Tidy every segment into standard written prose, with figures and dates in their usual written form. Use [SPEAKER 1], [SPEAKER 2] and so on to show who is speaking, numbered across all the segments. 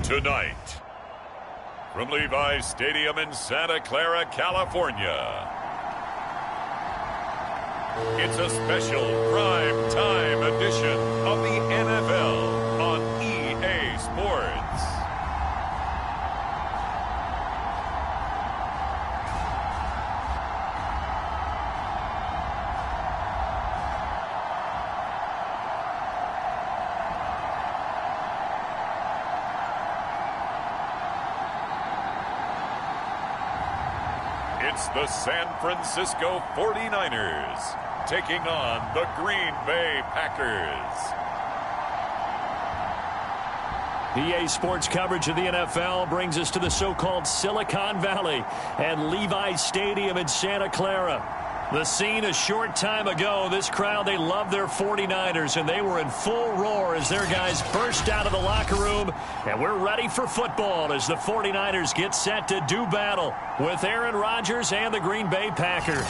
[SPEAKER 1] Tonight, from Levi's Stadium in Santa Clara, California, it's a special prime time edition of the NFL on EA Sports. It's the San Francisco 49ers taking on the Green Bay Packers.
[SPEAKER 2] EA Sports coverage of the NFL brings us to the so-called Silicon Valley and Levi's Stadium in Santa Clara. The scene a short time ago, this crowd, they love their 49ers, and they were in full roar as their guys burst out of the locker room. And we're ready for football as the 49ers get set to do battle with Aaron Rodgers and the Green Bay Packers.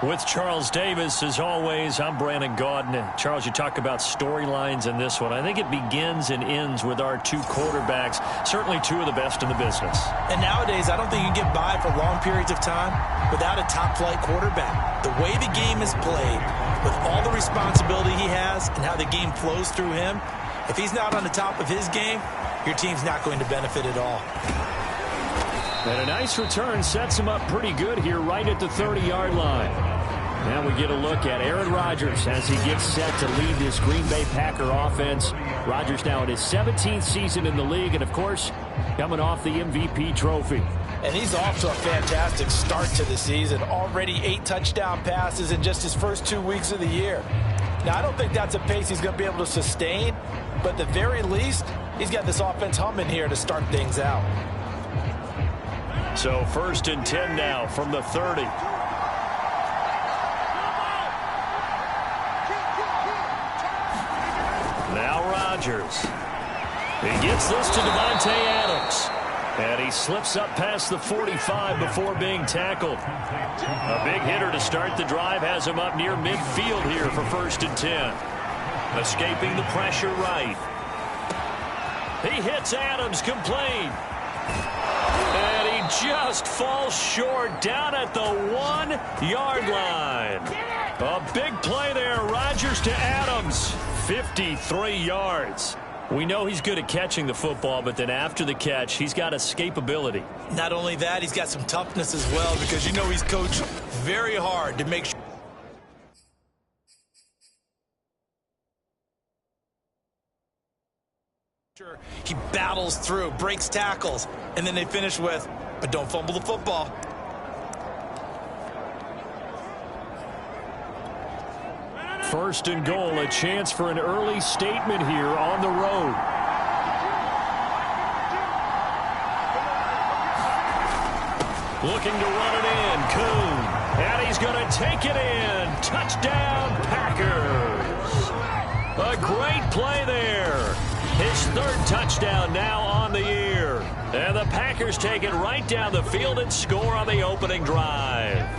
[SPEAKER 2] With Charles Davis, as always, I'm Brandon Gaudin. And Charles, you talk about storylines in this one. I think it begins and ends with our two quarterbacks, certainly two of the best in the business.
[SPEAKER 3] And nowadays, I don't think you can get by for long periods of time without a top-flight quarterback. The way the game is played, with all the responsibility he has and how the game flows through him, if he's not on the top of his game, your team's not going to benefit at all.
[SPEAKER 2] And a nice return sets him up pretty good here right at the 30-yard line. Now we get a look at Aaron Rodgers as he gets set to lead this Green Bay Packer offense. Rodgers now in his 17th season in the league and, of course, coming off the MVP trophy.
[SPEAKER 3] And he's off to a fantastic start to the season. Already 8 touchdown passes in just his first 2 weeks of the year. Now, I don't think that's a pace he's going to be able to sustain, but at the very least, he's got this offense humming here to start things out.
[SPEAKER 2] So 1st and 10 now from the 30. Now Rodgers. He gets this to Davante Adams. And he slips up past the 45 before being tackled. A big hitter to start the drive has him up near midfield here for 1st and 10. Escaping the pressure right. He hits Adams complete. And he just falls short down at the 1-yard line. A big play there. Rodgers to Adams. 53 yards. We know he's good at catching the football, but then after the catch, he's got escapability.
[SPEAKER 3] Not only that, he's got some toughness as well, because you know he's coached very hard to make sure he battles through, breaks tackles, and then they finish with, but don't fumble the football.
[SPEAKER 2] First and goal, a chance for an early statement here on the road. Looking to run it in, Kuhn. And he's going to take it in. Touchdown, Packers. A great play there. His 3rd touchdown now on the year. And the Packers take it right down the field and score on the opening drive.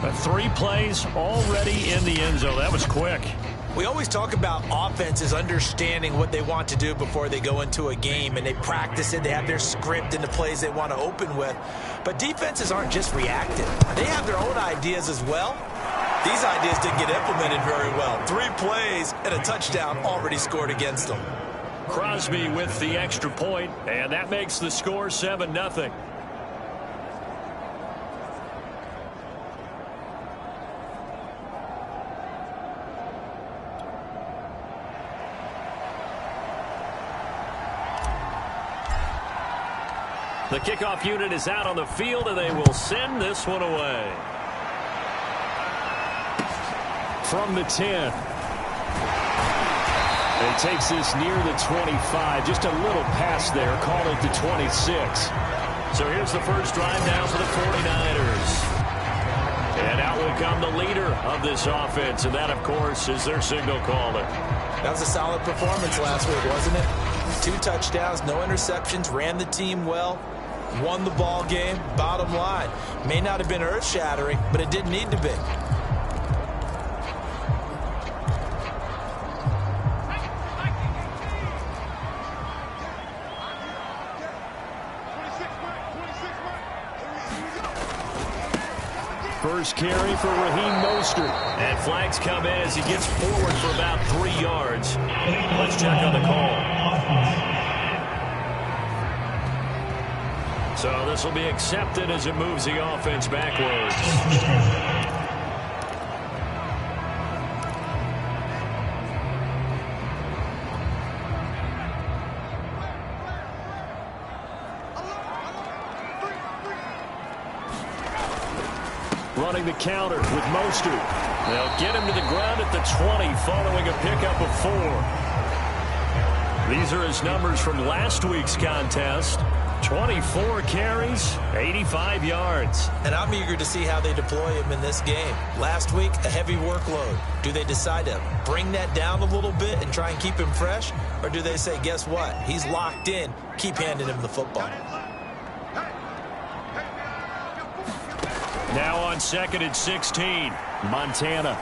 [SPEAKER 2] 3 plays already in the end zone. That was quick.
[SPEAKER 3] We always talk about offenses understanding what they want to do before they go into a game, and they practice it. They have their script and the plays they want to open with. But defenses aren't just reactive. They have their own ideas as well. These ideas didn't get implemented very well. 3 plays and a touchdown already scored against them.
[SPEAKER 2] Crosby with the extra point, and that makes the score 7-0. The kickoff unit is out on the field, and they will send this one away. From the 10. It takes this near the 25. Just a little pass there. Call it the 26. So here's the first drive now for the 49ers. And out will come the leader of this offense, and that, of course, is their signal caller.
[SPEAKER 3] That was a solid performance last week, wasn't it? 2 touchdowns, no interceptions, ran the team well. Won the ball game, bottom line. May not have been earth-shattering, but it didn't need to be.
[SPEAKER 2] First carry for Raheem Mostert. And flags come in as he gets forward for about 3 yards. Let's check on the call. So this will be accepted as it moves the offense backwards. Running the counter with Mostert. They'll get him to the ground at the 20 following a pickup of 4. These are his numbers from last week's contest. 24 carries, 85 yards.
[SPEAKER 3] And I'm eager to see how they deploy him in this game. Last week, a heavy workload. Do they decide to bring that down a little bit and try and keep him fresh? Or do they say, guess what? He's locked in. Keep handing him the football.
[SPEAKER 2] Now on 2nd and 16, Montana.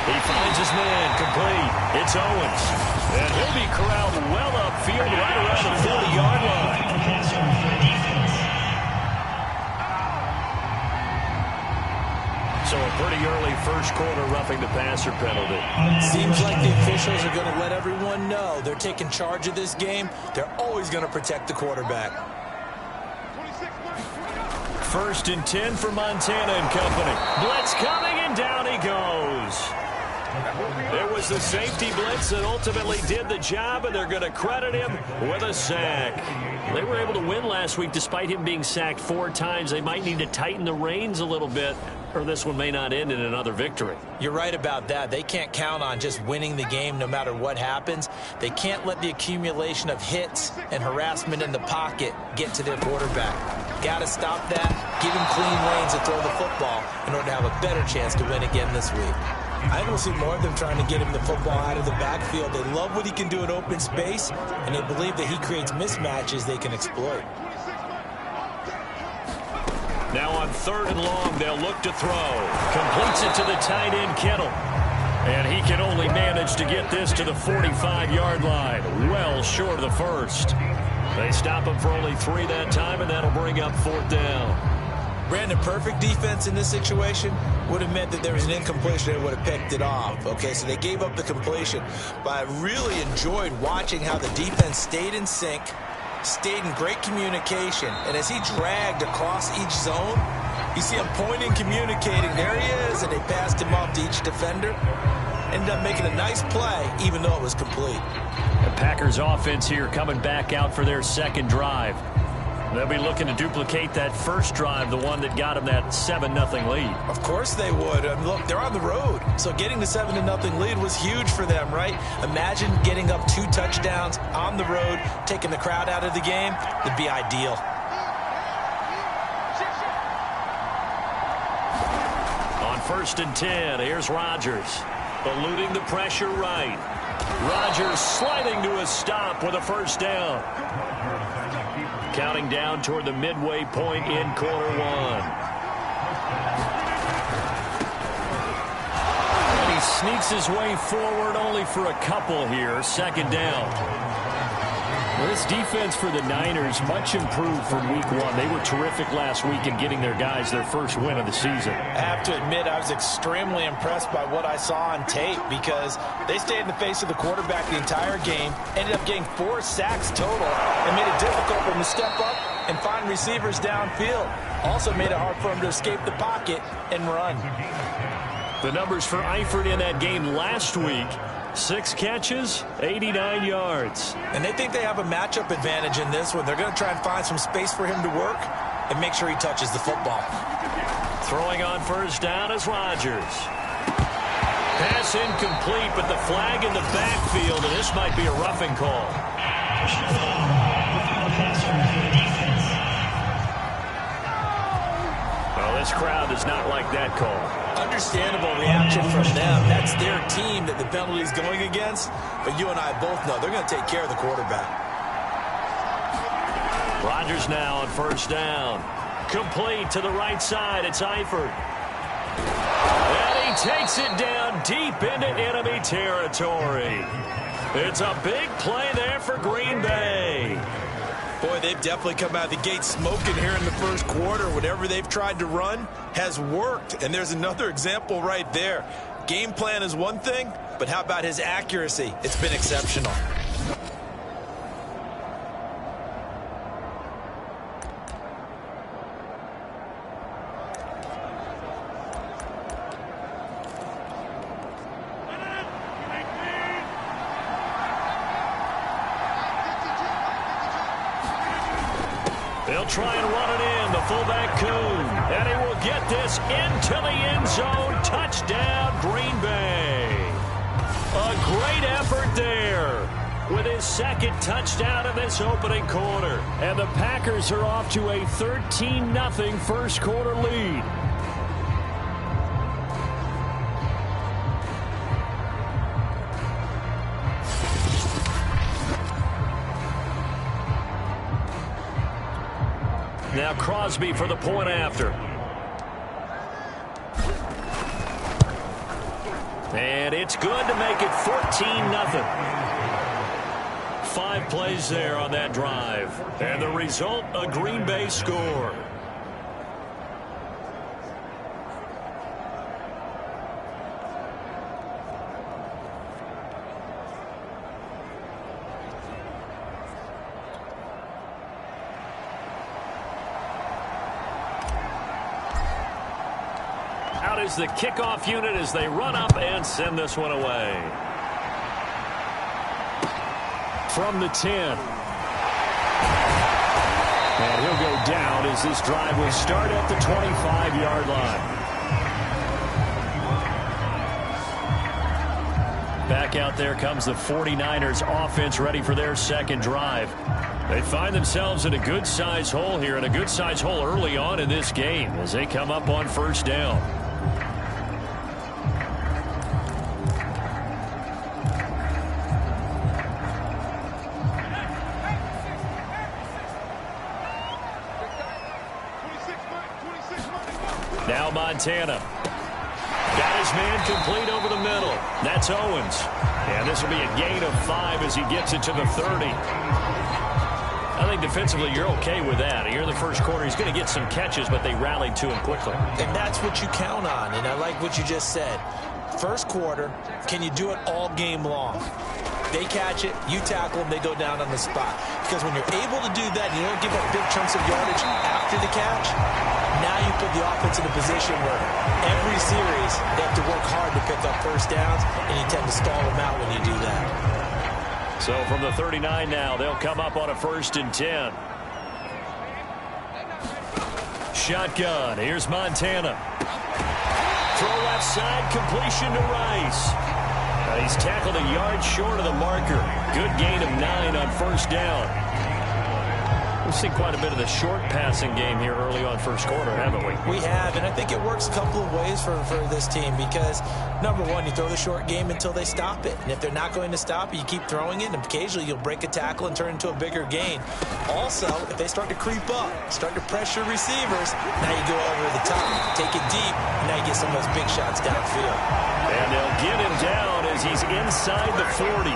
[SPEAKER 2] He finds his man, complete. It's Owens. And he'll be corralled well upfield right around the 40-yard line. So a pretty early first quarter roughing the passer penalty.
[SPEAKER 3] Seems like the officials are going to let everyone know they're taking charge of this game. They're always going to protect the quarterback.
[SPEAKER 2] 1st and 10 for Montana and company. Blitz coming, and down he goes. It was the safety blitz that ultimately did the job, and they're going to credit him with a sack. They were able to win last week despite him being sacked 4 times. They might need to tighten the reins a little bit, or this one may not end in another victory.
[SPEAKER 3] You're right about that. They can't count on just winning the game no matter what happens. They can't let the accumulation of hits and harassment in the pocket get to their quarterback. Got to stop that, give him clean lanes to throw the football in order to have a better chance to win again this week. I don't see more of them trying to get him the football out of the backfield. They love what he can do in open space, and they believe that he creates mismatches they can exploit.
[SPEAKER 2] Now on 3rd and long, they'll look to throw. Completes it to the tight end, Kittle. And he can only manage to get this to the 45-yard line, well short of the first. They stop him for only 3 that time, and that'll bring up 4th down.
[SPEAKER 3] Brandon, perfect defense in this situation would have meant that there was an incompletion and would have picked it off. Okay, so they gave up the completion. But I really enjoyed watching how the defense stayed in sync, stayed in great communication. And as he dragged across each zone, you see him pointing, communicating. There he is, and they passed him off to each defender. Ended up making a nice play, even though it was complete.
[SPEAKER 2] The Packers offense here coming back out for their 2nd drive. They'll be looking to duplicate that first drive, the one that got them that 7-0 lead.
[SPEAKER 3] Of course they would. Look, they're on the road. So getting the 7-0 lead was huge for them, right? Imagine getting up 2 touchdowns on the road, taking the crowd out of the game. It'd be ideal.
[SPEAKER 2] On 1st and 10, here's Rodgers. Eluding the pressure right. Rodgers sliding to a stop with a 1st down. Counting down toward the midway point in quarter 1. And he sneaks his way forward only for a couple here. 2nd down. Well, this defense for the Niners much improved from week 1. They were terrific last week in getting their guys their first win of the season.
[SPEAKER 3] I have to admit, I was extremely impressed by what I saw on tape because they stayed in the face of the quarterback the entire game, ended up getting 4 sacks total, and made it difficult for him to step up and find receivers downfield. Also made it hard for him to escape the pocket and run.
[SPEAKER 2] The numbers for Eifert in that game last week: 6 catches, 89 yards.
[SPEAKER 3] And they think they have a matchup advantage in this one. They're going to try and find some space for him to work and make sure he touches the football.
[SPEAKER 2] Throwing on 1st down is Rodgers. Pass incomplete, but the flag in the backfield, and this might be a roughing call. Well, this crowd does not like that call.
[SPEAKER 3] Understandable reaction from them. That's their team that the penalty is going against. But you and I both know they're going to take care of the quarterback.
[SPEAKER 2] Rodgers now on first down. Complete to the right side. It's Eifert. And he takes it down deep into enemy territory. It's a big play there for Green Bay.
[SPEAKER 3] Boy, they've definitely come out of the gate smoking here in the first quarter. Whatever they've tried to run has worked. And there's another example right there. Game plan is one thing, but how about his accuracy? It's been exceptional.
[SPEAKER 2] They'll try and run it in, the fullback Kuhn. And he will get this into the end zone. Touchdown, Green Bay. A great effort there with his second touchdown in this opening quarter. And the Packers are off to a 13-0 first quarter lead. Now Crosby for the point after. And it's good to make it 14-0. 5 plays there on that drive. And the result, a Green Bay score. Out is the kickoff unit as they run up and send this one away. From the 10. And he'll go down as this drive will start at the 25-yard line. Back out there comes the 49ers offense ready for their second drive. They find themselves in a good-sized hole here, and a good-sized hole early on in this game as they come up on first down. Now Montana. Got his man complete over the middle. That's Owens. And this will be a gain of 5 as he gets it to the 30. I think defensively you're okay with that. Here in the first quarter, he's going to get some catches, but they rallied to him quickly.
[SPEAKER 3] And that's what you count on, and I like what you just said. First quarter, can you do it all game long? They catch it, you tackle them, they go down on the spot. Because when you're able to do that, you don't give up big chunks of yardage after the catch, now you put the offense in a position where every series they have to work hard to pick up first downs, and you tend to stall them out when you do that.
[SPEAKER 2] So from the 39 now, they'll come up on a 1st and 10. Shotgun. Here's Montana. Throw left side, completion to Rice. He's tackled a yard short of the marker. Good gain of 9 on first down. We've seen quite a bit of the short passing game here early on first quarter, haven't we?
[SPEAKER 3] We have, and I think it works a couple of ways for this team because, number one, you throw the short game until they stop it. And if they're not going to stop it, you keep throwing it, and occasionally you'll break a tackle and turn into a bigger gain. Also, if they start to creep up, start to pressure receivers, now you go over the top, take it deep, and now you get some of those big shots downfield.
[SPEAKER 2] And they'll get him down as he's inside the 40.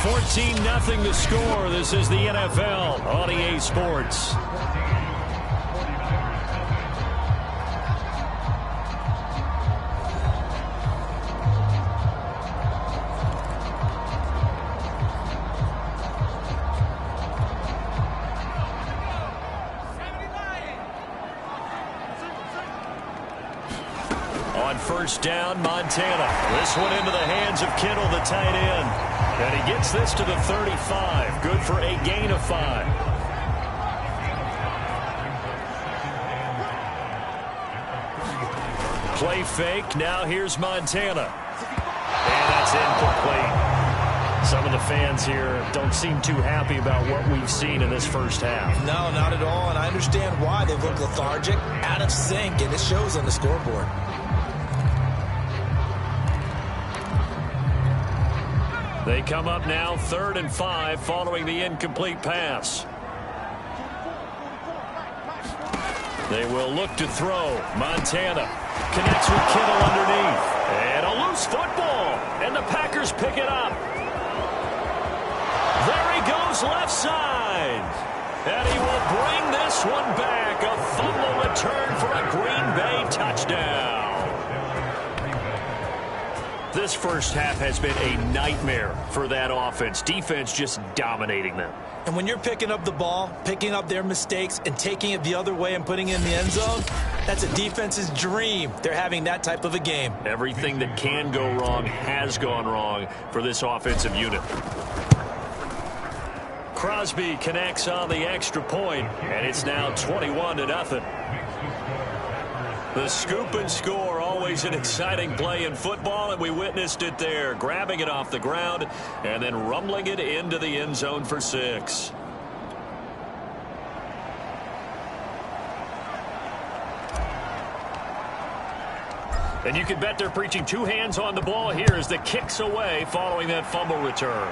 [SPEAKER 2] 14-0 the score. This is the NFL on EA Sports. On first down, Montana. This one into the hands of Kittle, the tight end. And he gets this to the 35. Good for a gain of 5. Play fake. Now here's Montana. And that's incomplete. Some of the fans here don't seem too happy about what we've seen in this first half.
[SPEAKER 3] No, not at all, and I understand why. They've looked lethargic, out of sync, and it shows on the scoreboard.
[SPEAKER 2] They come up now 3rd and 5 following the incomplete pass. They will look to throw. Montana connects with Kittle underneath. And a loose football. And the Packers pick it up. There he goes left side. And he will bring this one back. A fumble return for a Green Bay touchdown. This first half has been a nightmare for that offense. Defense just dominating them.
[SPEAKER 3] And when you're picking up the ball, picking up their mistakes, and taking it the other way and putting it in the end zone, that's a defense's dream. They're having that type of a game.
[SPEAKER 2] Everything that can go wrong has gone wrong for this offensive unit. Crosby connects on the extra point, and it's now 21-0. The scoop and score, always an exciting play in football, and we witnessed it there, grabbing it off the ground and then rumbling it into the end zone for 6. And you can bet they're preaching 2 hands on the ball here as the kick's away following that fumble return.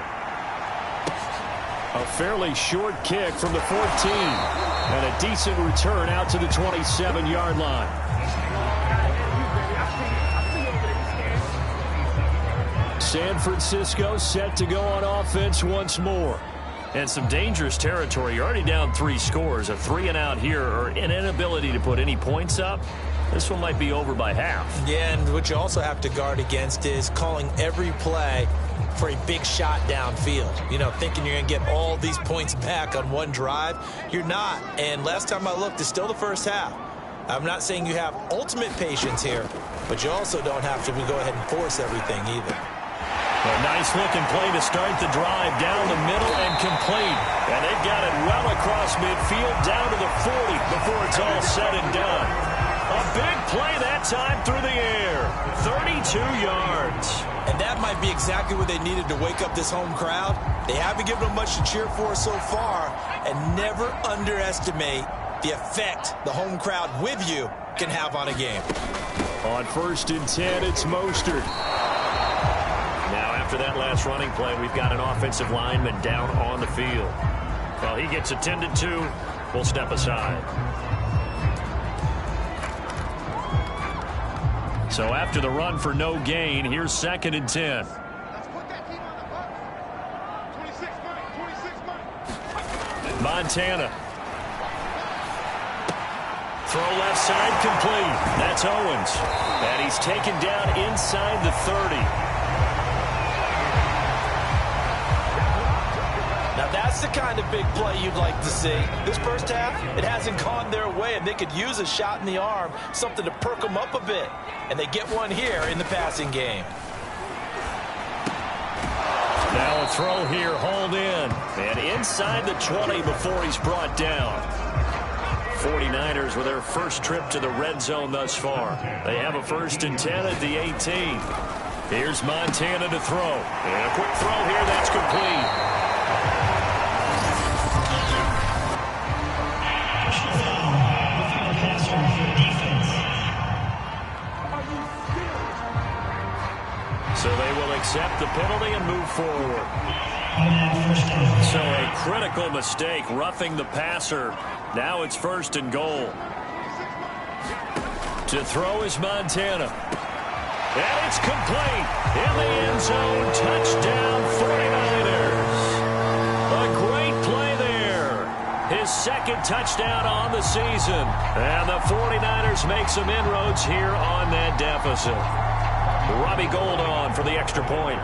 [SPEAKER 2] A fairly short kick from the 14, and a decent return out to the 27-yard line. San Francisco set to go on offense once more. And some dangerous territory. You're already down 3 scores. A 3-and-out here, or an inability to put any points up. This one might be over by half.
[SPEAKER 3] Yeah, and what you also have to guard against is calling every play for a big shot downfield. You know, thinking you're going to get all these points back on one drive. You're not. And last time I looked, it's still the first half. I'm not saying you have ultimate patience here, but you also don't have to go ahead and force everything either.
[SPEAKER 2] A nice-looking play to start the drive down the middle and complete. And they've got it well across midfield down to the 40 before it's all said and done. A big play that time through the air. 32 yards.
[SPEAKER 3] And that might be exactly what they needed to wake up this home crowd. They haven't given them much to cheer for so far. And never underestimate the effect the home crowd with you can have on a game.
[SPEAKER 2] On 1st and 10, it's Mostert. Now, after that last running play, we've got an offensive lineman down on the field. Well, he gets attended to. We'll step aside. So after the run for no gain, here's 2nd and 10. Montana. Throw left side complete. That's Owens. And he's taken down inside the 30.
[SPEAKER 3] Now that's the kind of big play you'd like to see. This first half, it hasn't gone their way, and they could use a shot in the arm, something to perk them up a bit. And they get one here in the passing game.
[SPEAKER 2] Now a throw here, hauled in. And inside the 20 before he's brought down. 49ers with their first trip to the red zone thus far. They have a 1st and 10 at the 18. Here's Montana to throw. And a quick throw here, that's complete. So they will accept the penalty and move forward. So a critical mistake, roughing the passer. Now it's 1st and goal. To throw is Montana. And it's complete. In the end zone, touchdown 49ers. A great play there. His 2nd touchdown on the season. And the 49ers make some inroads here on that deficit. Robbie Gould on for the extra point.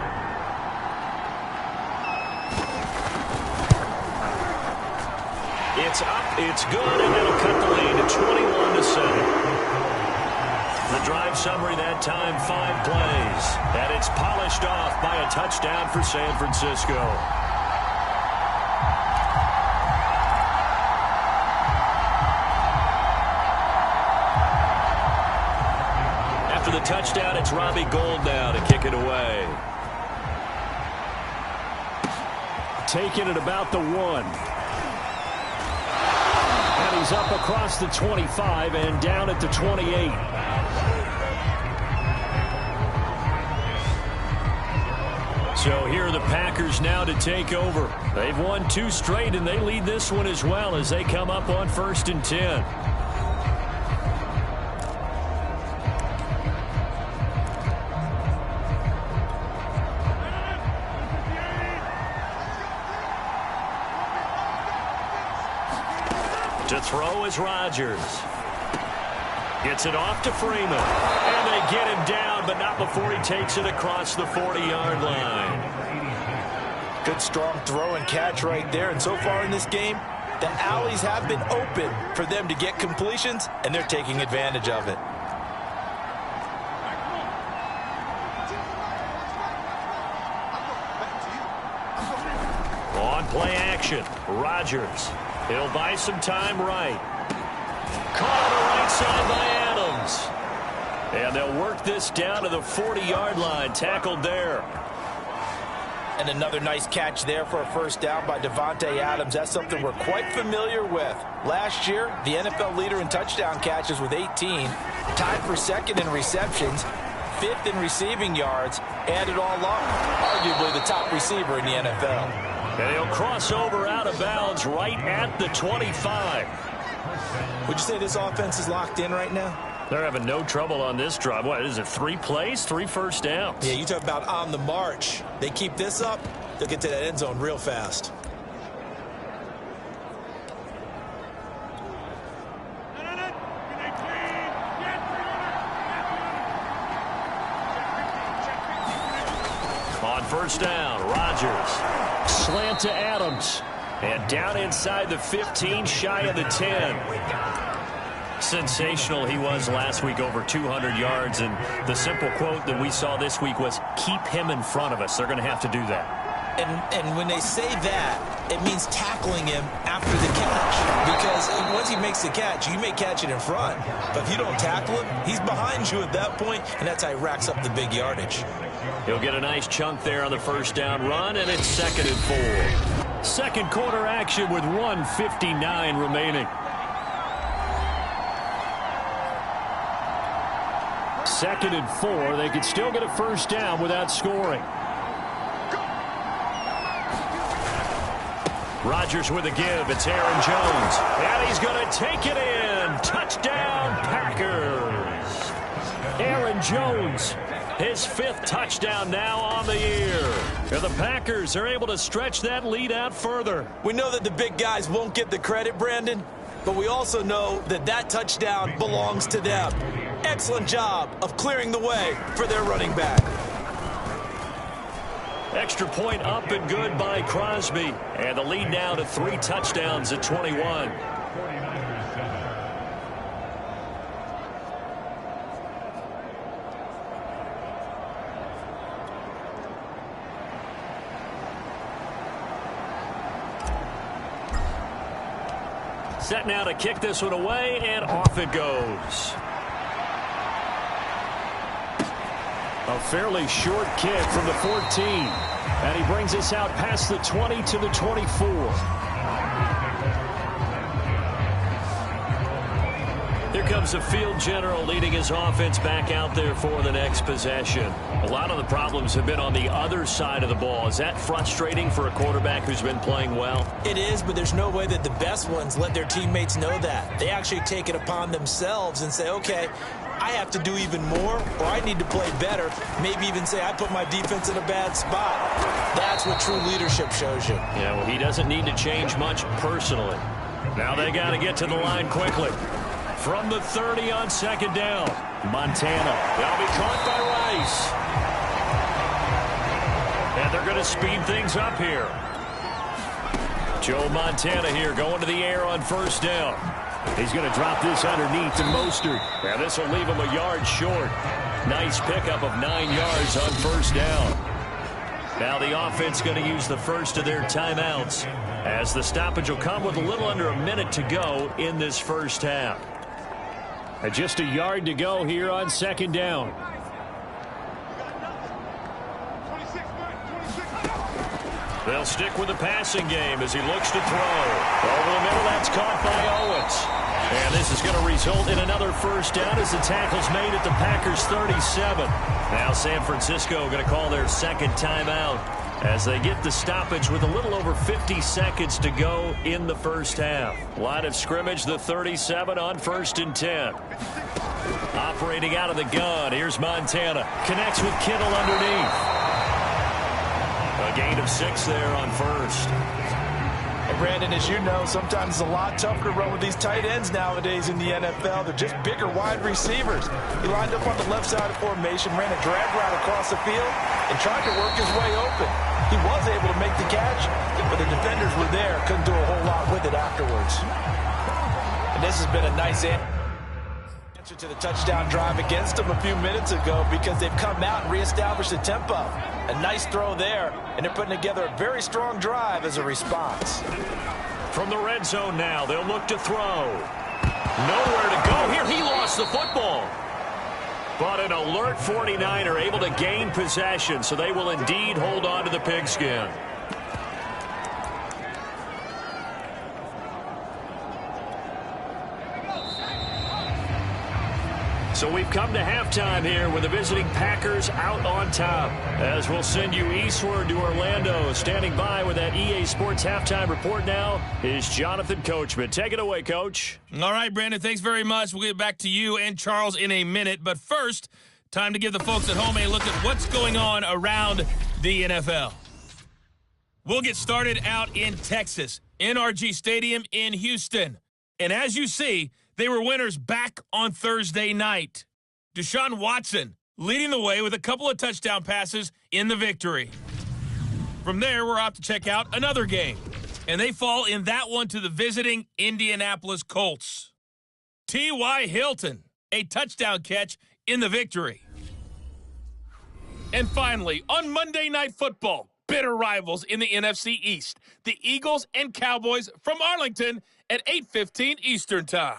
[SPEAKER 2] It's up, it's good, and that'll cut the lead to 21-7. The drive summary that time, 5 plays. And it's polished off by a touchdown for San Francisco. After the touchdown, it's Robbie Gould now to kick it away. taken at about the 1. And he's up across the 25 and down at the 28. So here are the Packers now to take over. They've won 2 straight, and they lead this one as well as they come up on 1st and 10. To throw is Rodgers. Gets it off to Freeman. And they get him down, but not before he takes it across the 40-yard line.
[SPEAKER 3] Good strong throw and catch right there. And so far in this game, the alleys have been open for them to get completions, and they're taking advantage of it.
[SPEAKER 2] On play action, Rodgers. He'll buy some time right. Caught on the right side by Adams. And they'll work this down to the 40-yard line. Tackled there.
[SPEAKER 3] And another nice catch there for a first down by Davante Adams. That's something we're quite familiar with. Last year, the NFL leader in touchdown catches with 18. Tied for 2nd in receptions. 5th in receiving yards. And it all up, arguably the top receiver in the NFL.
[SPEAKER 2] And he'll cross over out of bounds right at the 25.
[SPEAKER 3] Would you say this offense is locked in right now?
[SPEAKER 2] They're having no trouble on this drive. What is it, 3 plays, 3 first downs?
[SPEAKER 3] Yeah, you talk about on the march. They keep this up, they'll get to that end zone real fast.
[SPEAKER 2] On first down, Rodgers. Slant to Adams. And down inside the 15, shy of the 10. Sensational he was last week, over 200 yards. And the simple quote that we saw this week was, keep him in front of us. They're going to have to do that.
[SPEAKER 3] And when they say that, it means tackling him after the catch. Because once he makes the catch, you may catch it in front. But if you don't tackle him, he's behind you at that point, and that's how he racks up the big yardage.
[SPEAKER 2] He'll get a nice chunk there on the first down run, and it's 2nd and 4. Second quarter action with 1:59 remaining. 2nd and 4. They could still get a first down without scoring. Rodgers with a give. It's Aaron Jones. And he's going to take it in. Touchdown, Packers. Aaron Jones, his 5th touchdown now on the year. And the Packers are able to stretch that lead out further.
[SPEAKER 3] We know that the big guys won't get the credit, Brandon, but we also know that that touchdown belongs to them. Excellent job of clearing the way for their running back.
[SPEAKER 2] Extra point up and good by Crosby. And the lead now to 3 touchdowns at 21. Set now to kick this one away, and off it goes. A fairly short kick from the 14. And he brings us out past the 20 to the 24. Here comes the field general leading his offense back out there for the next possession. A lot of the problems have been on the other side of the ball. Is that frustrating for a quarterback who's been playing well?
[SPEAKER 3] It is, but there's no way that the best ones let their teammates know that. They actually take it upon themselves and say, okay, I have to do even more, or I need to play better. Maybe even say I put my defense in a bad spot. That's what true leadership shows you.
[SPEAKER 2] Yeah, well, he doesn't need to change much personally. Now they got to get to the line quickly. From the 30 on 2nd down, Montana. They'll be caught by Rice. And they're going to speed things up here. Joe Montana here going to the air on first down. He's going to drop this underneath to Mostert. And this will leave him a yard short. Nice pickup of 9 yards on first down. Now the offense going to use the first of their timeouts, as the stoppage will come with a little under a minute to go in this first half. And just a yard to go here on 2nd down. They'll stick with the passing game as he looks to throw. Over the middle, that's caught by Owens. And this is going to result in another first down as the tackle's made at the Packers' 37. Now San Francisco going to call their second timeout as they get the stoppage with a little over 50 seconds to go in the first half. Line of scrimmage, the 37 on 1st and 10. Operating out of the gun, here's Montana. Connects with Kittle underneath. A gain of 6 there on first.
[SPEAKER 3] And Brandon, as you know, sometimes it's a lot tougher to run with these tight ends nowadays in the NFL. They're just bigger wide receivers. He lined up on the left side of formation, ran a drag route across the field, and tried to work his way open. He was able to make the catch, but the defenders were there. Couldn't do a whole lot with it afterwards. And this has been a nice answer to the touchdown drive against them a few minutes ago because they've come out and reestablished the tempo. A nice throw there, and they're putting together a very strong drive as a response.
[SPEAKER 2] From the red zone now, they'll look to throw. Nowhere to go here. He lost the football. But an alert 49er able to gain possession, so they will indeed hold on to the pigskin. So we've come to halftime here with the visiting Packers out on top. As we'll send you eastward to Orlando. Standing by with that EA Sports halftime report now is Jonathan Coachman. Take it away, Coach.
[SPEAKER 4] All right, Brandon, thanks very much. We'll get back to you and Charles in a minute. But first, time to give the folks at home a look at what's going on around the NFL. We'll get started out in Texas, NRG Stadium in Houston. And as you see, they were winners back on Thursday night. Deshaun Watson leading the way with a couple of touchdown passes in the victory. From there, we're off to check out another game. And they fall in that one to the visiting Indianapolis Colts. T.Y. Hilton, a touchdown catch in the victory. And finally, on Monday Night Football, bitter rivals in the NFC East, the Eagles and Cowboys from Arlington at 8:15 Eastern Time.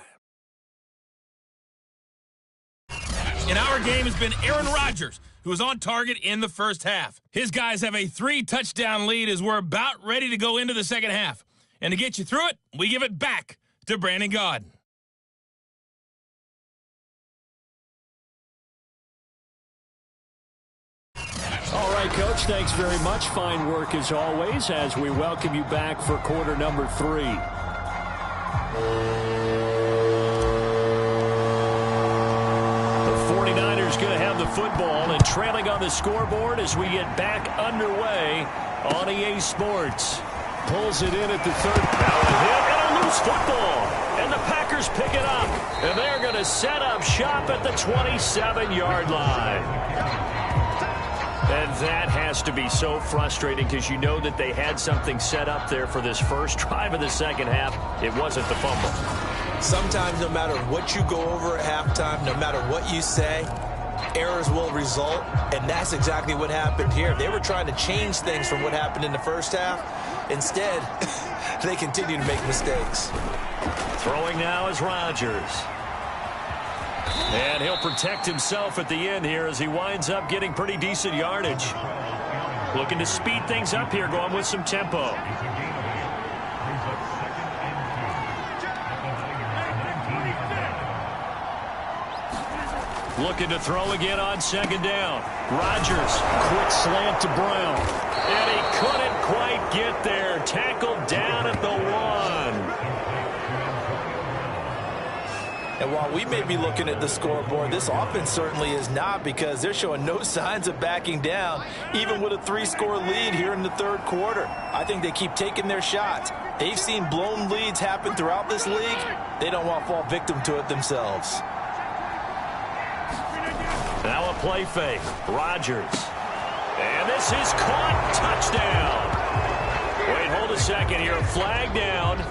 [SPEAKER 4] And our game has been Aaron Rodgers, who was on target in the first half. His guys have a 3-touchdown lead as we're about ready to go into the second half. And to get you through it, we give it back to Brandon Gaudin.
[SPEAKER 2] All right, Coach, thanks very much. Fine work as always as we welcome you back for quarter number 3. The 49ers going to have the football and trailing on the scoreboard as we get back underway on EA Sports. Pulls it in at the 30. Now a hit and a loose football. And the Packers pick it up. And they're going to set up shop at the 27-yard line. And that has to be so frustrating because you know that they had something set up there for this first drive of the second half. It wasn't the fumble.
[SPEAKER 3] Sometimes no matter what you go over at halftime, no matter what you say, errors will result, and that's exactly what happened here. They were trying to change things from what happened in the first half. Instead, they continue to make mistakes.
[SPEAKER 2] Throwing now is Rodgers. And he'll protect himself at the end here as he winds up getting pretty decent yardage. Looking to speed things up here, going with some tempo. Looking to throw again on second down. Rodgers, quick slant to Brown. And he couldn't quite get there. Tackled down at the 1.
[SPEAKER 3] And while we may be looking at the scoreboard, this offense certainly is not, because they're showing no signs of backing down, even with a 3-score lead here in the third quarter. I think they keep taking their shots. They've seen blown leads happen throughout this league. They don't want to fall victim to it themselves.
[SPEAKER 2] Now a play fake. Rodgers. And this is caught. Touchdown. Wait, hold a second here. Flag down.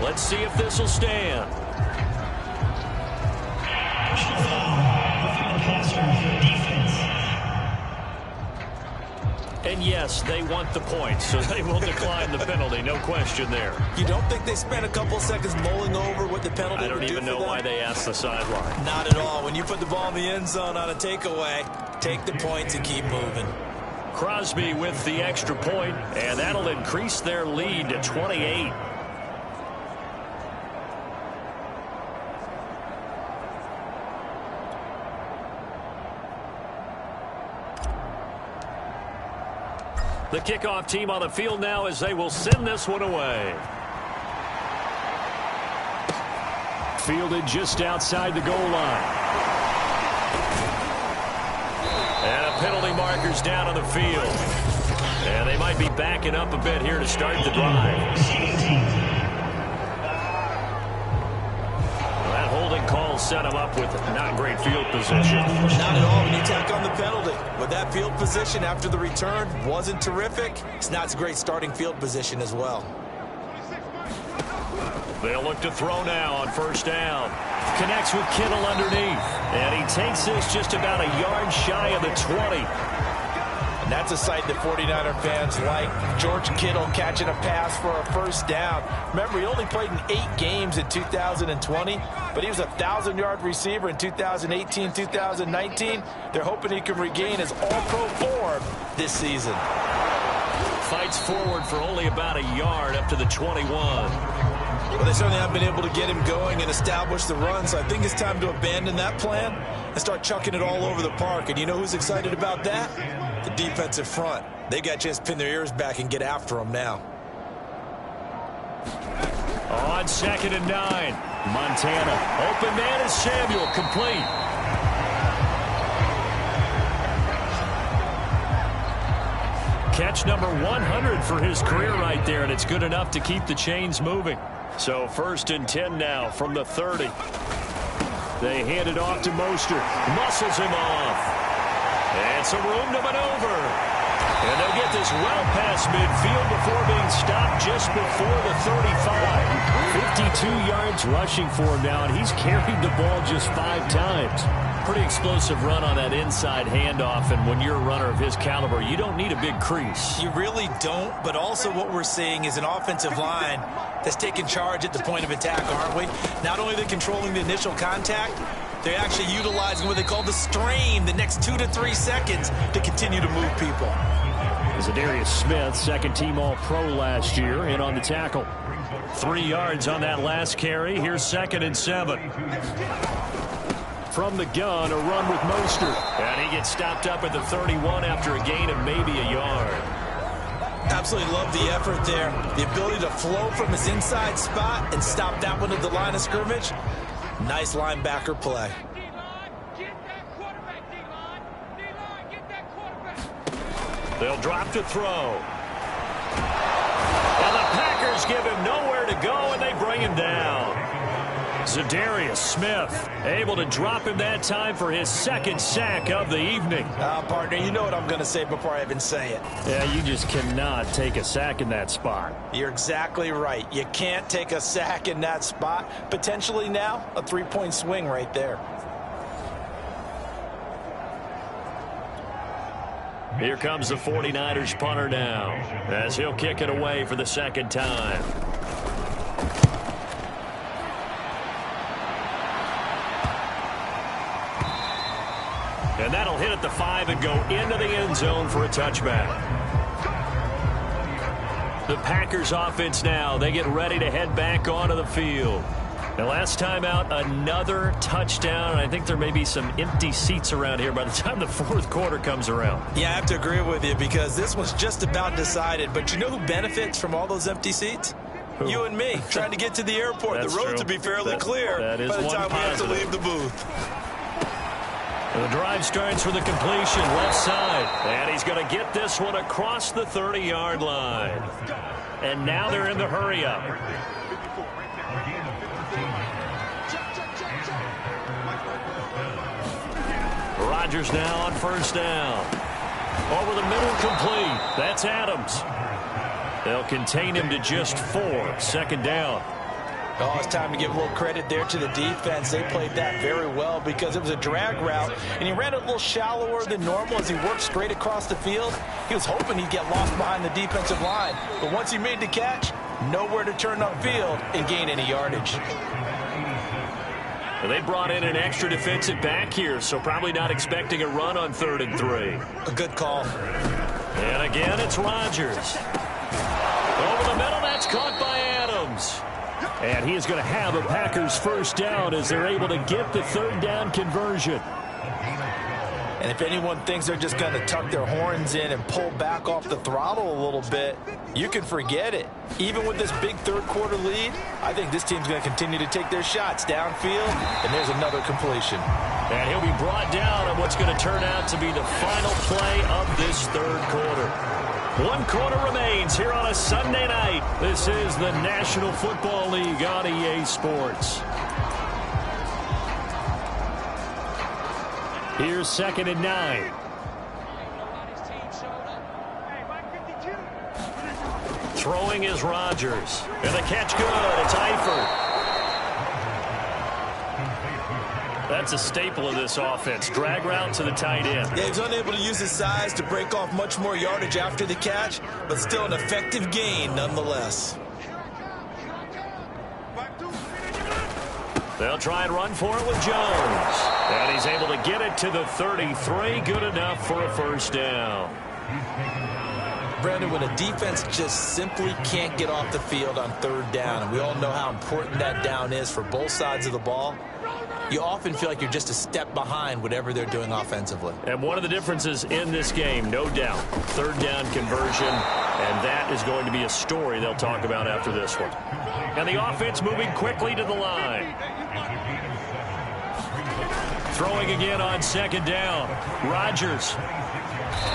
[SPEAKER 2] Let's see if this will stand. And yes, they want the points, so they will decline the penalty. No question there.
[SPEAKER 3] You don't think they spent a couple seconds mulling over what the penalty would do?
[SPEAKER 2] I don't even know why they asked the sideline.
[SPEAKER 3] Not at all. When you put the ball in the end zone on a takeaway, take the points and keep moving.
[SPEAKER 2] Crosby with the extra point, and that'll increase their lead to 28. The kickoff team on the field now as they will send this one away. Fielded just outside the goal line. And a penalty marker's down on the field. And they might be backing up a bit here to start the drive. That holding call set him up with not great field position.
[SPEAKER 3] Not at all when you tack on the penalty. With that field position after the return wasn't terrific. It's not a great starting field position as well.
[SPEAKER 2] They'll look to throw now on first down. Connects with Kittle underneath. And he takes this just about a yard shy of the 20.
[SPEAKER 3] And that's a sight that 49er fans like. George Kittle catching a pass for a first down. Remember, he only played in 8 games in 2020, but he was a 1,000-yard receiver in 2018, 2019. They're hoping he can regain his all-pro form this season.
[SPEAKER 2] Fights forward for only about a yard up to the 21.
[SPEAKER 3] Well, they certainly haven't been able to get him going and establish the run, so I think it's time to abandon that plan and start chucking it all over the park. And you know who's excited about that? The defensive front. They got to just pin their ears back and get after him now.
[SPEAKER 2] On 2nd and 9. Montana. Open man is Samuel. Complete. Catch number 100 for his career right there, and it's good enough to keep the chains moving. So 1st and 10 now from the 30. They hand it off to Mostert. Muscles him off. And some room to maneuver. And they'll get this well past midfield before being stopped just before the 35. 52 yards rushing for him now, and he's carried the ball just 5 times. Pretty explosive run on that inside handoff, and when you're a runner of his caliber, you don't need a big crease.
[SPEAKER 3] You really don't, but also what we're seeing is an offensive line that's taking charge at the point of attack, aren't we? Not only are they controlling the initial contact, they're actually utilizing what they call the strain the next 2 to 3 seconds to continue to move people.
[SPEAKER 2] Zadarius Smith, second-team All-Pro last year, in on the tackle. 3 yards on that last carry. Here's 2nd and 7. From the gun, a run with Mostert. And he gets stopped up at the 31 after a gain of maybe a yard.
[SPEAKER 3] Absolutely love the effort there. The ability to flow from his inside spot and stop that one at the line of scrimmage. Nice linebacker play.
[SPEAKER 2] They'll drop to throw. And the Packers give him nowhere to go, and they bring him down. Zadarius Smith able to drop him that time for his 2nd sack of the evening.
[SPEAKER 3] Partner, you know what I'm going to say before I even say it.
[SPEAKER 2] Yeah, you just cannot take a sack in that spot.
[SPEAKER 3] You're exactly right. You can't take a sack in that spot. Potentially now a 3-point swing right there.
[SPEAKER 2] Here comes the 49ers punter now as he'll kick it away for the 2nd time. And that'll hit at the 5 and go into the end zone for a touchback. The Packers offense now, they get ready to head back onto the field. And last time out, another touchdown. And I think there may be some empty seats around here by the time the 4th quarter comes around.
[SPEAKER 3] Yeah, I have to agree with you because this one's just about decided. But you know who benefits from all those empty seats? Who? You and me, trying to get to the airport.
[SPEAKER 2] That's
[SPEAKER 3] the road
[SPEAKER 2] true.
[SPEAKER 3] to be fairly clear
[SPEAKER 2] by the time
[SPEAKER 3] we have to leave the booth.
[SPEAKER 2] The drive starts with a completion left side. And he's going to get this one across the 30-yard line. And now they're in the hurry-up. Rodgers now on first down. Over the middle, complete. That's Adams. They'll contain him to just 4. 2nd down.
[SPEAKER 3] Oh, it's time to give a little credit there to the defense. They played that very well because it was a drag route, and he ran it a little shallower than normal as he worked straight across the field. He was hoping he'd get lost behind the defensive line, but once he made the catch, nowhere to turn upfield and gain any yardage.
[SPEAKER 2] They brought in an extra defensive back here, so probably not expecting a run on 3rd and 3.
[SPEAKER 3] A good call.
[SPEAKER 2] And again, it's Rodgers. Over the middle, that's caught by Adams. And he is going to have a Packers first down as they're able to get the third down conversion.
[SPEAKER 3] And if anyone thinks they're just going to tuck their horns in and pull back off the throttle a little bit, you can forget it. Even with this big third-quarter lead, I think this team's going to continue to take their shots downfield, and there's another completion.
[SPEAKER 2] And he'll be brought down on what's going to turn out to be the final play of this third quarter. 1 quarter remains here on a Sunday night. This is the National Football League on EA Sports. Here's 2nd and 9. Throwing is Rodgers. And the catch good. It's Eifert. That's a staple of this offense. Drag route to the tight end.
[SPEAKER 3] Yeah, he's unable to use his size to break off much more yardage after the catch, but still an effective gain nonetheless.
[SPEAKER 2] They'll try and run for it with Jones. And he's able to get it to the 33. Good enough for a first down.
[SPEAKER 3] Brandon, when a defense just simply can't get off the field on third down, and we all know how important that down is for both sides of the ball, you often feel like you're just a step behind whatever they're doing offensively.
[SPEAKER 2] And one of the differences in this game, no doubt, third down conversion, and that is going to be a story they'll talk about after this one. And the offense moving quickly to the line. Throwing again on 2nd down. Rodgers.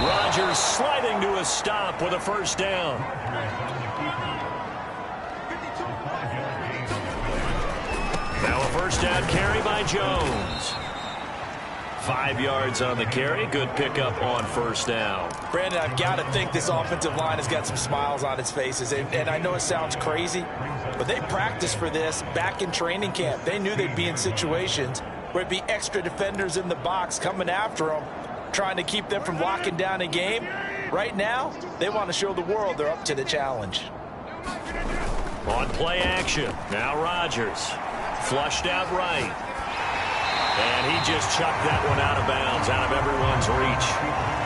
[SPEAKER 2] Rodgers sliding to a stop with a first down. Now a first down carry by Jones. 5 yards on the carry. Good pickup on first down.
[SPEAKER 3] Brandon, I've got to think this offensive line has got some smiles on its faces. And I know it sounds crazy, but they practiced for this back in training camp. They knew they'd be in situations where it'd be extra defenders in the box coming after them, trying to keep them from locking down a game. Right now, they want to show the world they're up to the challenge.
[SPEAKER 2] On play action, now Rodgers. Flushed out right. And he just chucked that one out of bounds, out of everyone's reach.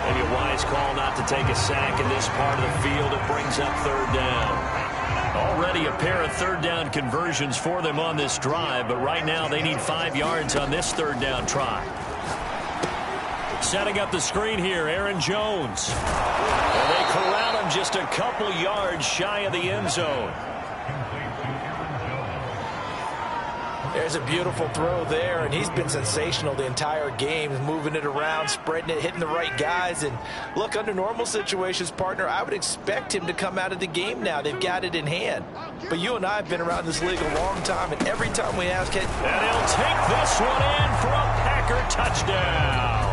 [SPEAKER 2] Maybe a wise call not to take a sack in this part of the field. It brings up third down. Already a pair of third down conversions for them on this drive, but right now they need 5 yards on this third down try. Setting up the screen here, Aaron Jones. And they corral him just a couple yards shy of the end zone.
[SPEAKER 3] There's a beautiful throw there, and he's been sensational the entire game, moving it around, spreading it, hitting the right guys. And look, under normal situations, partner, I would expect him to come out of the game now. They've got it in hand. But you and I have been around this league a long time, and every time we ask it...
[SPEAKER 2] And he'll take this one in for a Packer touchdown.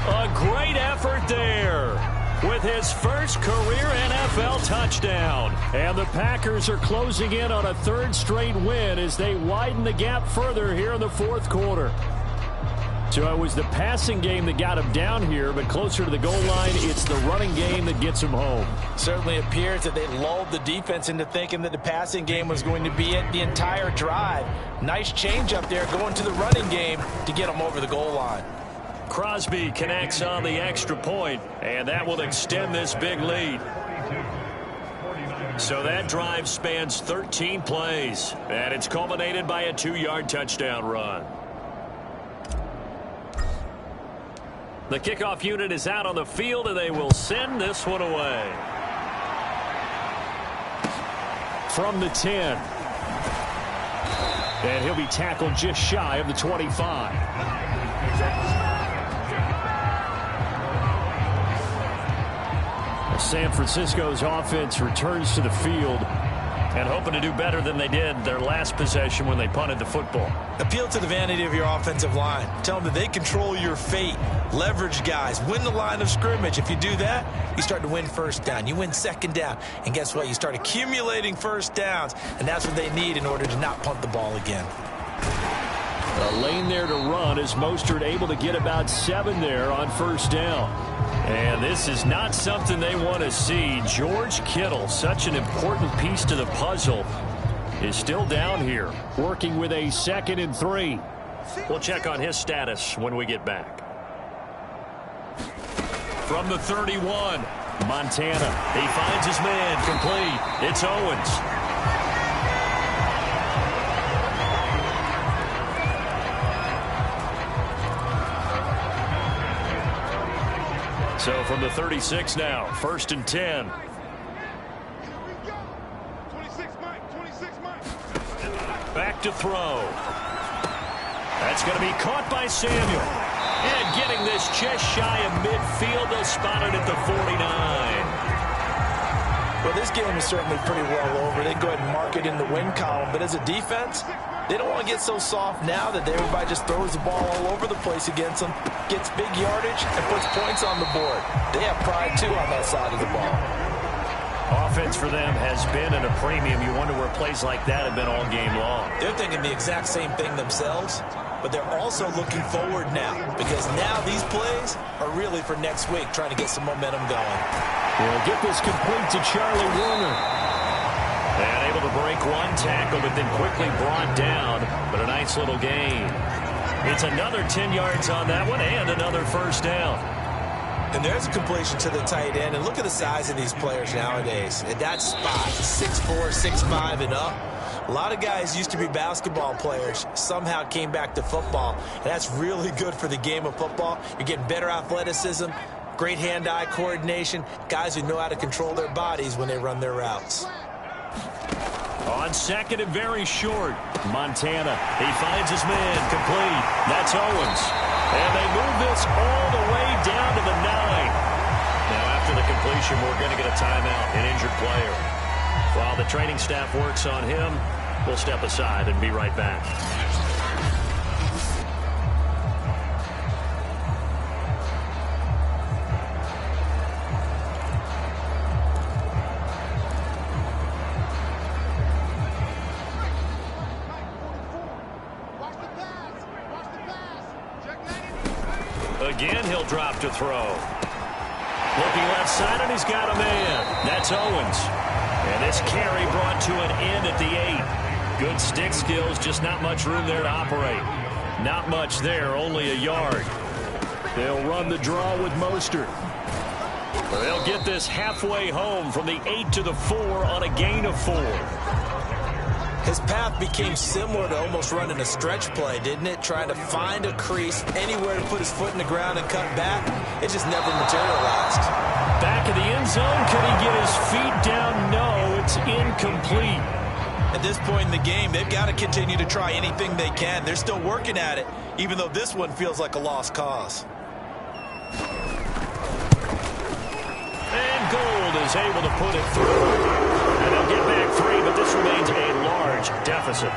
[SPEAKER 2] A great effort there with his first career NFL touchdown. And the Packers are closing in on a third straight win as they widen the gap further here in the fourth quarter. So it was the passing game that got him down here, but closer to the goal line, it's the running game that gets him home.
[SPEAKER 3] Certainly appears that they lulled the defense into thinking that the passing game was going to be it the entire drive. Nice change up there going to the running game to get him over the goal line.
[SPEAKER 2] Crosby connects on the extra point, and that will extend this big lead. So that drive spans 13 plays, and it's culminated by a 2-yard touchdown run. The kickoff unit is out on the field, and they will send this one away. From the 10. And he'll be tackled just shy of the 25. San Francisco's offense returns to the field and hoping to do better than they did their last possession when they punted the football.
[SPEAKER 3] Appeal to the vanity of your offensive line. Tell them that they control your fate. Leverage guys. Win the line of scrimmage. If you do that, you start to win first down. You win second down. And guess what? You start accumulating first downs. And that's what they need in order to not punt the ball again.
[SPEAKER 2] A lane there to run is Mostert able to get about 7 there on first down. And this is not something they want to see. George Kittle, such an important piece to the puzzle, is still down here, working with a 2nd and 3. We'll check on his status when we get back. From the 31, Montana. He finds his man, complete. It's Owens. So from the 36 now, 1st and 10. Back to throw. That's going to be caught by Samuel. And getting this just shy of midfield, they'll spot it at the 49.
[SPEAKER 3] Well, this game is certainly pretty well over. They can go ahead and mark it in the win column. But as a defense, they don't want to get so soft now that everybody just throws the ball all over the place against them, gets big yardage, and puts points on the board. They have pride, too, on that side of the ball.
[SPEAKER 2] Offense for them has been at a premium. You wonder where plays like that have been all game long.
[SPEAKER 3] They're thinking the exact same thing themselves, but they're also looking forward now because now these plays are really for next week, trying to get some momentum going.
[SPEAKER 2] They'll get this complete to Charlie Warner. And able to break one tackle, but then quickly brought down. But a nice little gain. It's another 10 yards on that one and another first down.
[SPEAKER 3] And there's a completion to the tight end. And look at the size of these players nowadays. At that spot, 6'4", 6'5", and up. A lot of guys used to be basketball players, somehow came back to football. And that's really good for the game of football. You're getting better athleticism, great hand-eye coordination, guys who know how to control their bodies when they run their routes.
[SPEAKER 2] On second and very short, Montana. He finds his man, complete. That's Owens. And they move this all the way down to the 9. Now, after the completion, we're going to get a timeout, an injured player. While the training staff works on him, we'll step aside and be right back. Again, he'll drop to throw. Looking left side, and he's got a man. That's Owens. And this carry brought to an end at the 8. Good stick skills, just not much room there to operate. Not much there, only a yard. They'll run the draw with Mostert. They'll get this halfway home from the 8 to the 4 on a gain of 4.
[SPEAKER 3] His path became similar to almost running a stretch play, didn't it? Trying to find a crease, anywhere to put his foot in the ground and cut back. It just never materialized.
[SPEAKER 2] Back of the end zone, could he get his feet down? No, it's incomplete.
[SPEAKER 3] At this point in the game, they've got to continue to try anything they can. They're still working at it, even though this one feels like a lost cause.
[SPEAKER 2] And Gold is able to put it through. And they'll get back 3, but this remains a large deficit.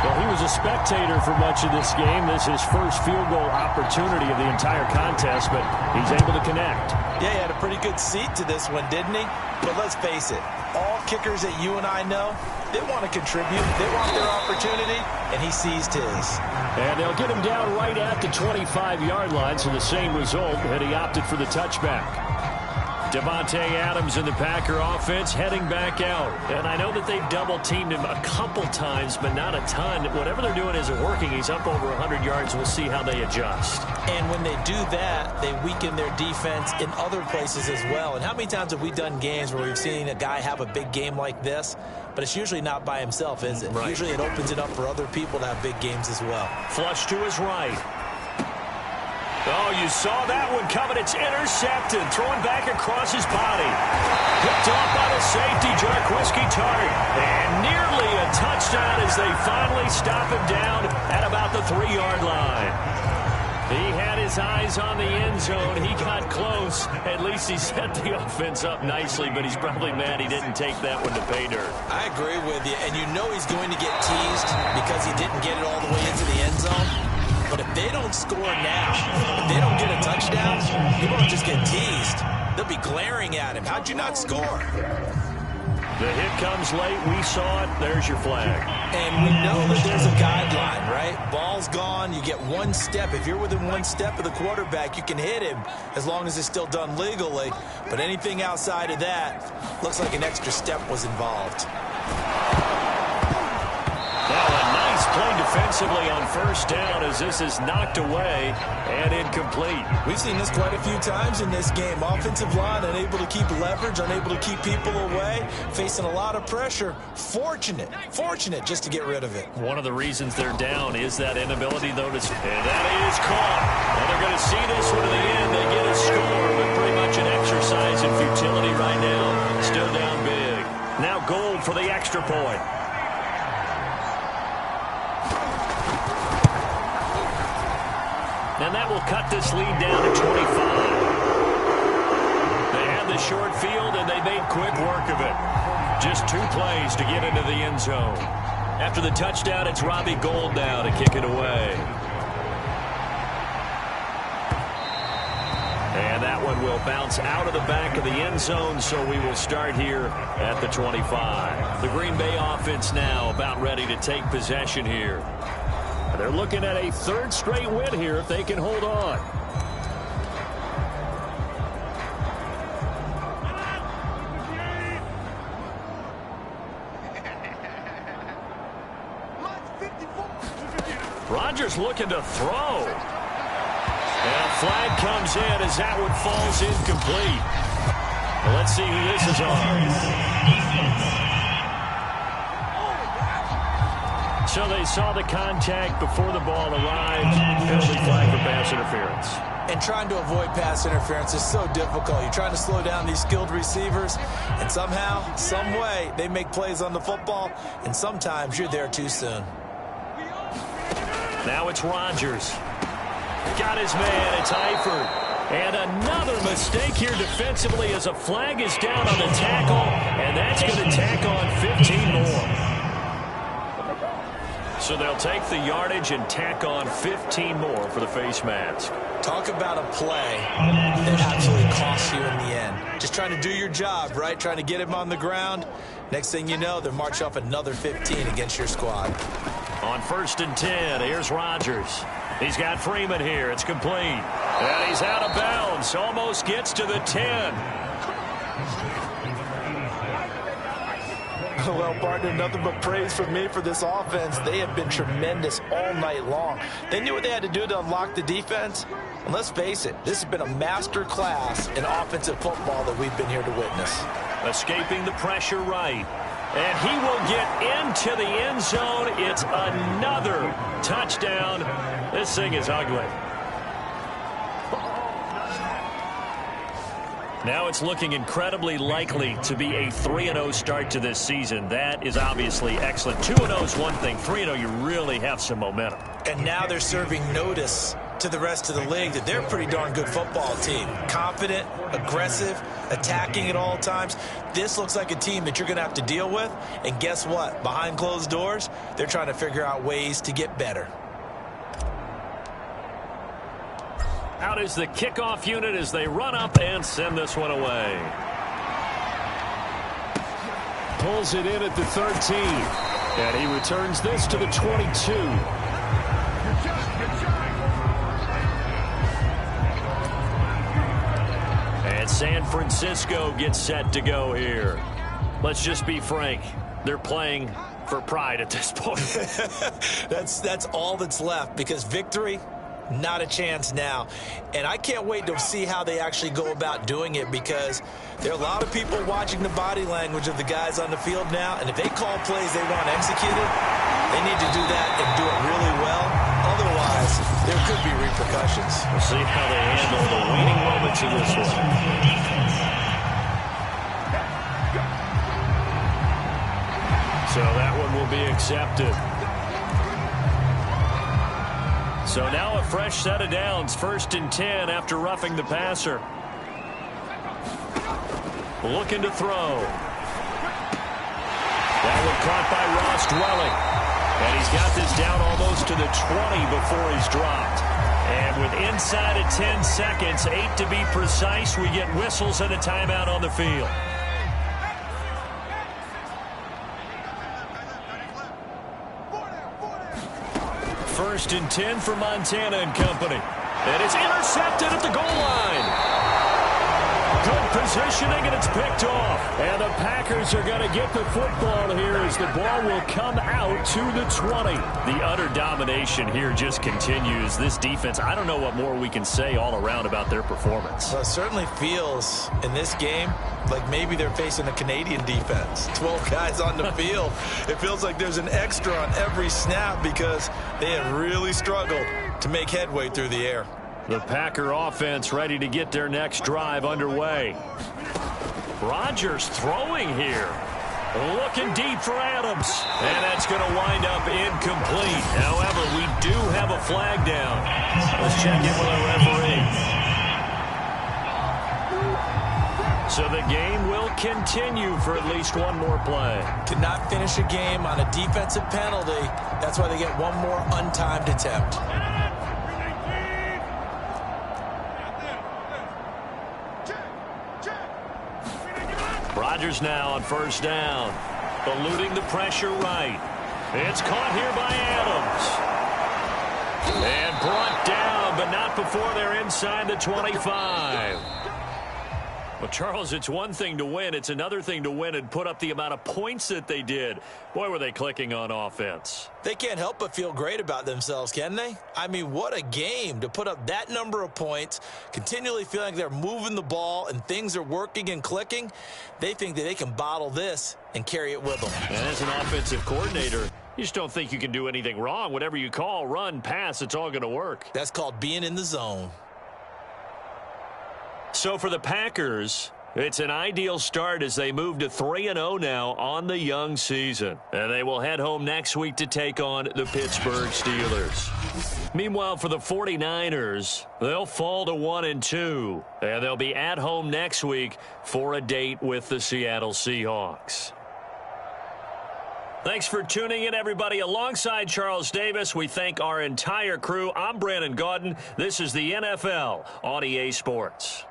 [SPEAKER 2] Well, he was a spectator for much of this game. This is his first field goal opportunity of the entire contest, but he's able to connect.
[SPEAKER 3] Yeah, he had a pretty good seat to this one, didn't he? But let's face it, all kickers that you and I know, they want to contribute. They want their opportunity, and he seized his.
[SPEAKER 2] And they'll get him down right at the 25-yard line, so the same result, and he opted for the touchback. Devontae Adams in the Packer offense heading back out. And I know that they've double-teamed him a couple times, but not a ton. Whatever they're doing isn't working. He's up over 100 yards. We'll see how they adjust.
[SPEAKER 3] And when they do that, they weaken their defense in other places as well. And how many times have we done games where we've seen a guy have a big game like this, but it's usually not by himself, is it?
[SPEAKER 2] Right.
[SPEAKER 3] Usually it opens it up for other people to have big games as well.
[SPEAKER 2] Flush to his right. Oh, you saw that one coming. It's intercepted. Throwing back across his body. Picked off by the safety, Jarquiski Tart. And nearly a touchdown as they finally stop him down at about the 3-yard line. He had his eyes on the end zone. He got close. At least he set the offense up nicely, but he's probably mad he didn't take that one to pay dirt.
[SPEAKER 3] I agree with you. And you know he's going to get teased because he didn't get it all the way into the end zone. But if they don't score now, if they don't get a touchdown, he won't just get teased. They'll be glaring at him. How'd you not score?
[SPEAKER 2] The hit comes late. We saw it. There's your flag.
[SPEAKER 3] And we know that there's a guideline, right? Ball's gone. You get one step. If you're within one step of the quarterback, you can hit him as long as it's still done legally. But anything outside of that, looks like an extra step was involved.
[SPEAKER 2] Now a nice play defensively on first down as this is knocked away and incomplete.
[SPEAKER 3] We've seen this quite a few times in this game. Offensive line unable to keep leverage, unable to keep people away, facing a lot of pressure. Fortunate just to get rid of it.
[SPEAKER 2] One of the reasons they're down is that inability, though, to... And that is caught. And they're going to see this one to the end. They get a score, but pretty much an exercise in futility right now. Still down big. Now Gold for the extra point. And that will cut this lead down to 25. They had the short field, and they made quick work of it. Just 2 plays to get into the end zone. After the touchdown, it's Robbie Gould now to kick it away. And that one will bounce out of the back of the end zone, so we will start here at the 25. The Green Bay offense now about ready to take possession here. They're looking at a 3rd straight win here if they can hold on. Rodgers looking to throw. And a flag comes in as that one falls incomplete. Well, let's see who this is on. So they saw the contact before the ball arrived. Penalty flag for pass interference.
[SPEAKER 3] And trying to avoid pass interference is so difficult. You're trying to slow down these skilled receivers, and somehow, some way, they make plays on the football, and sometimes you're there too soon.
[SPEAKER 2] Now it's Rodgers. Got his man. It's Eifert. And another mistake here defensively as a flag is down on the tackle, and that's going to tack on 15 more. So they'll take the yardage and tack on 15 more for the face mask.
[SPEAKER 3] Talk about a play that absolutely costs you in the end. Just trying to do your job, right? Trying to get him on the ground. Next thing you know, they're marching off another 15 against your squad.
[SPEAKER 2] On 1st and 10, here's Rodgers. He's got Freeman here. It's complete. And he's out of bounds. Almost gets to the 10.
[SPEAKER 3] Well, partner, nothing but praise from me for this offense. They have been tremendous all night long. They knew what they had to do to unlock the defense. And let's face it, this has been a master class in offensive football that we've been here to witness.
[SPEAKER 2] Escaping the pressure right. And he will get into the end zone. It's another touchdown. This thing is ugly. Now it's looking incredibly likely to be a 3-0 start to this season. That is obviously excellent. 2-0 is one thing. 3-0, you really have some momentum.
[SPEAKER 3] And now they're serving notice to the rest of the league that they're a pretty darn good football team. Confident, aggressive, attacking at all times. This looks like a team that you're going to have to deal with. And guess what? Behind closed doors, they're trying to figure out ways to get better.
[SPEAKER 2] Out is the kickoff unit as they run up and send this one away. Pulls it in at the 13. And he returns this to the 22. And San Francisco gets set to go here. Let's just be frank. They're playing for pride at this point.
[SPEAKER 3] That's all that's left, because victory, not a chance now. And I can't wait to see how they actually go about doing it, because there are a lot of people watching the body language of the guys on the field now, and if they call plays they want executed, they need to do that and do it really well. Otherwise, there could be repercussions.
[SPEAKER 2] We'll see how they handle the waning moments of this one. So that one will be accepted. So now a fresh set of downs. 1st and 10 after roughing the passer. Looking to throw. That one caught by Ross Dwelling. And he's got this down almost to the 20 before he's dropped. And with inside of 10 seconds, 8 to be precise, we get whistles and a timeout on the field. First and 10 for Montana and company. And it's intercepted at the goal line. Good positioning, and it's picked off. And the Packers are going to get the football here as the ball will come out to the 20. The utter domination here just continues. This defense, I don't know what more we can say all around about their performance.
[SPEAKER 3] Well, it certainly feels in this game like maybe they're facing a Canadian defense. 12 guys on the field. It feels like there's an extra on every snap because they have really struggled to make headway through the air.
[SPEAKER 2] The Packer offense ready to get their next drive underway. Rodgers throwing here. Looking deep for Adams. And that's going to wind up incomplete. However, we do have a flag down. Let's check in with our referee. So the game will continue for at least one more play.
[SPEAKER 3] Cannot finish a game on a defensive penalty. That's why they get one more untimed attempt.
[SPEAKER 2] Rodgers now on first down. Eluding the pressure right. It's caught here by Adams. And brought down, but not before they're inside the 25. Well, Charles, it's one thing to win. It's another thing to win and put up the amount of points that they did. Boy, were they clicking on offense.
[SPEAKER 3] They can't help but feel great about themselves, can they? I mean, what a game to put up that number of points, continually feeling like they're moving the ball and things are working and clicking. They think that they can bottle this and carry it with them.
[SPEAKER 2] And as an offensive coordinator, you just don't think you can do anything wrong. Whatever you call, run, pass, it's all going to work.
[SPEAKER 3] That's called being in the zone.
[SPEAKER 2] So for the Packers, it's an ideal start as they move to 3-0 now on the young season. And they will head home next week to take on the Pittsburgh Steelers. Meanwhile, for the 49ers, they'll fall to 1-2. And they'll be at home next week for a date with the Seattle Seahawks. Thanks for tuning in, everybody. Alongside Charles Davis, we thank our entire crew. I'm Brandon Gaudin. This is the NFL on EA Sports.